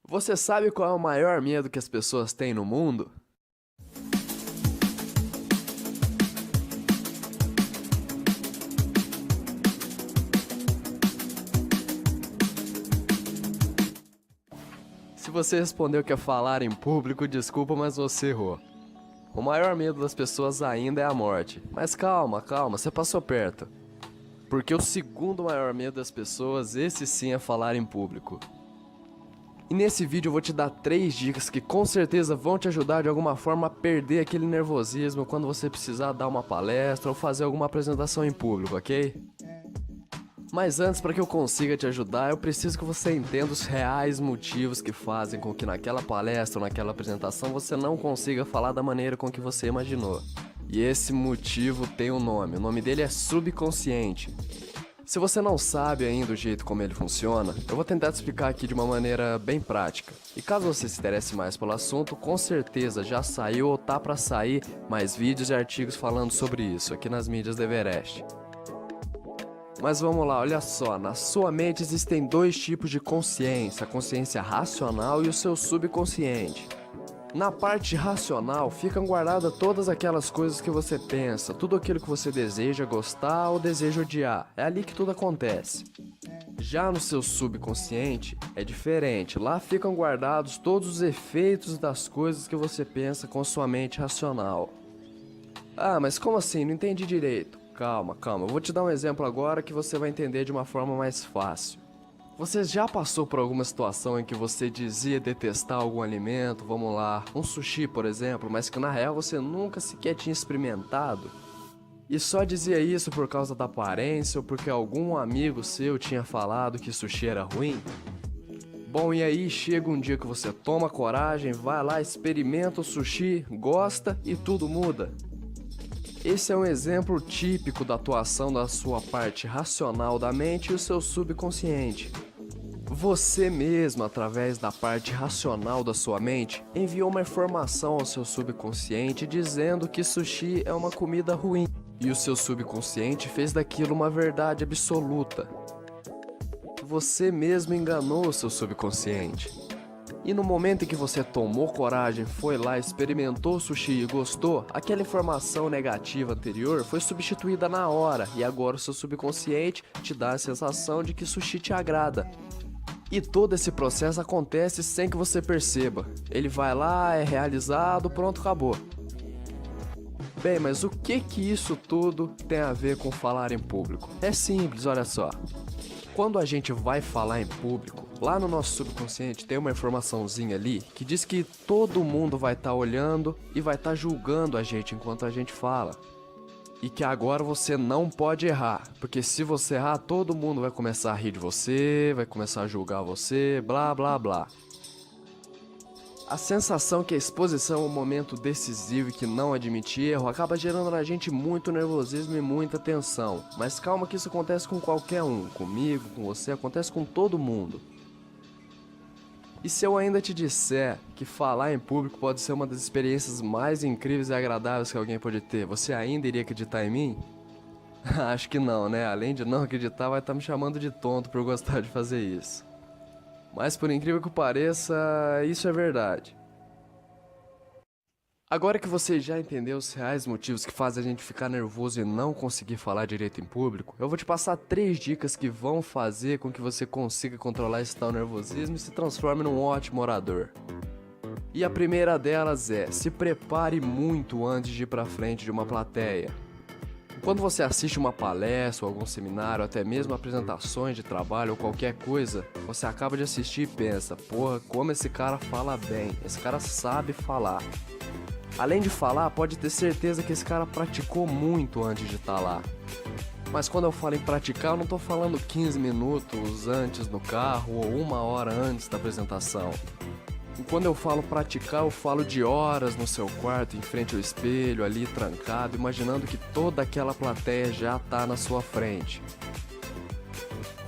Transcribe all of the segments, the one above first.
Você sabe qual é o maior medo que as pessoas têm no mundo? Se você respondeu que é falar em público, desculpa, mas você errou. O maior medo das pessoas ainda é a morte. Mas calma, você passou perto. Porque o segundo maior medo das pessoas, esse sim é falar em público. E nesse vídeo eu vou te dar 3 dicas que com certeza vão te ajudar de alguma forma a perder aquele nervosismo quando você precisar dar uma palestra ou fazer alguma apresentação em público, ok? Mas antes, para que eu consiga te ajudar, eu preciso que você entenda os reais motivos que fazem com que naquela palestra ou naquela apresentação você não consiga falar da maneira com que você imaginou. E esse motivo tem um nome, o nome dele é subconsciente. Se você não sabe ainda o jeito como ele funciona, eu vou tentar te explicar aqui de uma maneira bem prática. E caso você se interesse mais pelo assunto, com certeza já saiu ou tá para sair mais vídeos e artigos falando sobre isso aqui nas mídias do Everest. Mas vamos lá, olha só, na sua mente existem 2 tipos de consciência, a consciência racional e o seu subconsciente. Na parte racional ficam guardadas todas aquelas coisas que você pensa, tudo aquilo que você deseja gostar ou deseja odiar, é ali que tudo acontece. Já no seu subconsciente é diferente, lá ficam guardados todos os efeitos das coisas que você pensa com sua mente racional. Ah, mas como assim? Não entendi direito. Calma, eu vou te dar um exemplo agora que você vai entender de uma forma mais fácil. Você já passou por alguma situação em que você dizia detestar algum alimento, vamos lá, um sushi por exemplo, mas que na real você nunca sequer tinha experimentado? E só dizia isso por causa da aparência ou porque algum amigo seu tinha falado que sushi era ruim? Bom, e aí chega um dia que você toma coragem, vai lá, experimenta o sushi, gosta e tudo muda. Esse é um exemplo típico da atuação da sua parte racional da mente e o seu subconsciente. Você mesmo, através da parte racional da sua mente, enviou uma informação ao seu subconsciente dizendo que sushi é uma comida ruim. E o seu subconsciente fez daquilo uma verdade absoluta. Você mesmo enganou o seu subconsciente. E no momento em que você tomou coragem, foi lá, experimentou o sushi e gostou, aquela informação negativa anterior foi substituída na hora e agora o seu subconsciente te dá a sensação de que sushi te agrada. E todo esse processo acontece sem que você perceba. Ele vai lá, é realizado, pronto, acabou. Bem, mas o que isso tudo tem a ver com falar em público? É simples, olha só. Quando a gente vai falar em público, lá no nosso subconsciente tem uma informaçãozinha ali que diz que todo mundo vai estar olhando e vai estar julgando a gente enquanto a gente fala. E que agora você não pode errar, porque se você errar, todo mundo vai começar a rir de você, vai começar a julgar você, blá blá blá. A sensação que a exposição é um momento decisivo e que não admitir erro acaba gerando na gente muito nervosismo e muita tensão. Mas calma que isso acontece com qualquer um, comigo, com você, acontece com todo mundo. E se eu ainda te disser que falar em público pode ser uma das experiências mais incríveis e agradáveis que alguém pode ter, você ainda iria acreditar em mim? Acho que não, né? Além de não acreditar, vai estar me chamando de tonto por eu gostar de fazer isso. Mas por incrível que pareça, isso é verdade. Agora que você já entendeu os reais motivos que fazem a gente ficar nervoso e não conseguir falar direito em público, eu vou te passar 3 dicas que vão fazer com que você consiga controlar esse tal nervosismo e se transforme num ótimo orador. E a primeira delas é, se prepare muito antes de ir pra frente de uma plateia. Quando você assiste uma palestra ou algum seminário, até mesmo apresentações de trabalho ou qualquer coisa, você acaba de assistir e pensa, porra, como esse cara fala bem, esse cara sabe falar. Além de falar, pode ter certeza que esse cara praticou muito antes de estar lá. Mas quando eu falo em praticar, eu não estou falando 15 minutos antes no carro ou 1 hora antes da apresentação. E quando eu falo praticar, eu falo de horas no seu quarto, em frente ao espelho, ali trancado, imaginando que toda aquela plateia já tá na sua frente.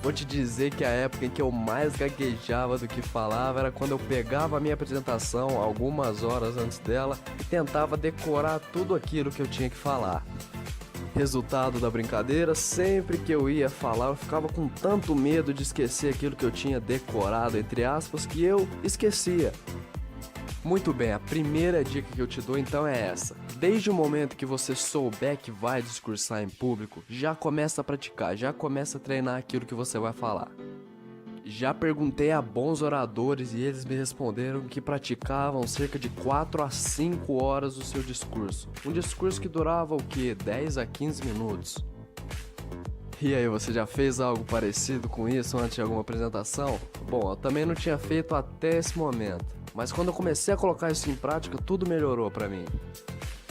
Vou te dizer que a época em que eu mais gaguejava do que falava era quando eu pegava a minha apresentação algumas horas antes dela e tentava decorar tudo aquilo que eu tinha que falar. Resultado da brincadeira, sempre que eu ia falar eu ficava com tanto medo de esquecer aquilo que eu tinha decorado, entre aspas, que eu esquecia. Muito bem, a primeira dica que eu te dou então é essa. Desde o momento que você souber que vai discursar em público, já começa a praticar, já começa a treinar aquilo que você vai falar. Já perguntei a bons oradores e eles me responderam que praticavam cerca de 4 a 5 horas o seu discurso. Um discurso que durava o quê? 10 a 15 minutos. E aí, você já fez algo parecido com isso antes de alguma apresentação? Bom, eu também não tinha feito até esse momento, mas quando eu comecei a colocar isso em prática, tudo melhorou pra mim.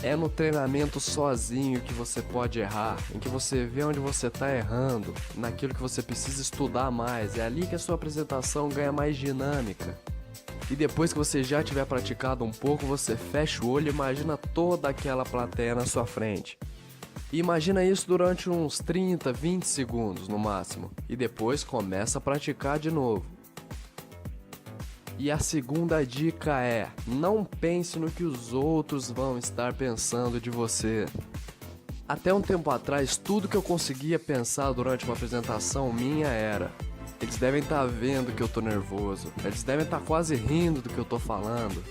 É no treinamento sozinho que você pode errar, em que você vê onde você está errando, naquilo que você precisa estudar mais. É ali que a sua apresentação ganha mais dinâmica. E depois que você já tiver praticado um pouco, você fecha o olho e imagina toda aquela plateia na sua frente. E imagina isso durante uns 30, 20 segundos no máximo. E depois começa a praticar de novo. E a segunda dica é: não pense no que os outros vão estar pensando de você. Até um tempo atrás, tudo que eu conseguia pensar durante uma apresentação minha era: eles devem estar vendo que eu tô nervoso, eles devem estar quase rindo do que eu tô falando.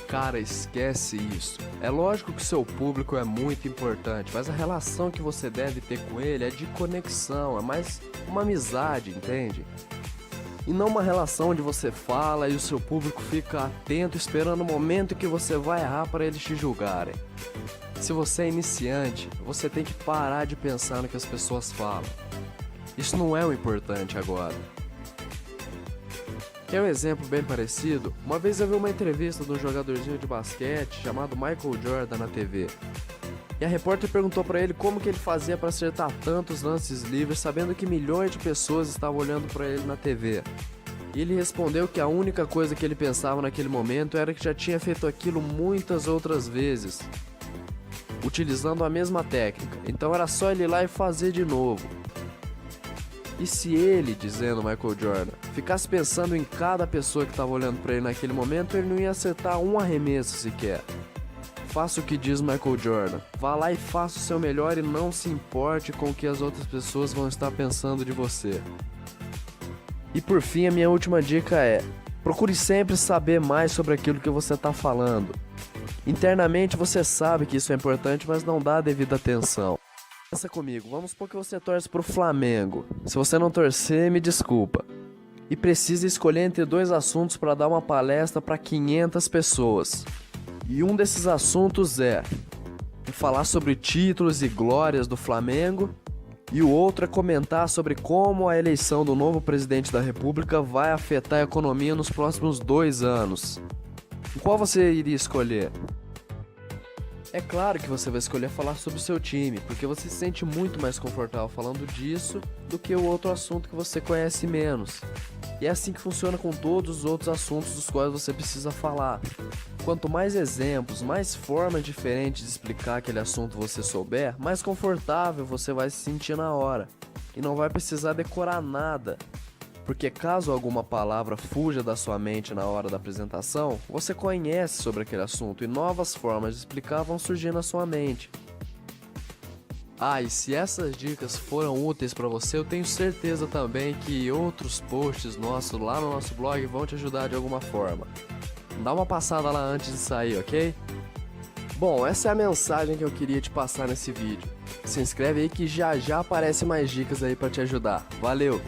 Cara, esquece isso. É lógico que o seu público é muito importante, mas a relação que você deve ter com ele é de conexão, é mais uma amizade, entende? E não uma relação onde você fala e o seu público fica atento esperando o momento que você vai errar para eles te julgarem. Se você é iniciante, você tem que parar de pensar no que as pessoas falam. Isso não é o importante agora. Quer um exemplo bem parecido? Uma vez eu vi uma entrevista de um jogadorzinho de basquete chamado Michael Jordan na TV. E a repórter perguntou para ele como que ele fazia para acertar tantos lances livres, sabendo que milhões de pessoas estavam olhando para ele na TV. E ele respondeu que a única coisa que ele pensava naquele momento era que já tinha feito aquilo muitas outras vezes, utilizando a mesma técnica. Então era só ele ir lá e fazer de novo. E se ele, dizendo Michael Jordan, ficasse pensando em cada pessoa que estava olhando para ele naquele momento, ele não ia acertar um arremesso sequer. Faça o que diz Michael Jordan. Vá lá e faça o seu melhor e não se importe com o que as outras pessoas vão estar pensando de você. E por fim, a minha última dica é: procure sempre saber mais sobre aquilo que você está falando. Internamente você sabe que isso é importante, mas não dá a devida atenção. Pensa comigo, vamos supor que você torce pro Flamengo. Se você não torcer, me desculpa. E precisa escolher entre 2 assuntos para dar uma palestra para 500 pessoas. E um desses assuntos é falar sobre títulos e glórias do Flamengo, e o outro é comentar sobre como a eleição do novo presidente da República vai afetar a economia nos próximos 2 anos. Qual você iria escolher? É claro que você vai escolher falar sobre o seu time, porque você se sente muito mais confortável falando disso do que o outro assunto que você conhece menos. E é assim que funciona com todos os outros assuntos dos quais você precisa falar. Quanto mais exemplos, mais formas diferentes de explicar aquele assunto você souber, mais confortável você vai se sentir na hora. E não vai precisar decorar nada. Porque caso alguma palavra fuja da sua mente na hora da apresentação, você conhece sobre aquele assunto e novas formas de explicar vão surgir na sua mente. Ah, e se essas dicas foram úteis para você, eu tenho certeza também que outros posts nossos lá no nosso blog vão te ajudar de alguma forma. Dá uma passada lá antes de sair, ok? Bom, essa é a mensagem que eu queria te passar nesse vídeo. Se inscreve aí que já já aparecem mais dicas aí para te ajudar. Valeu!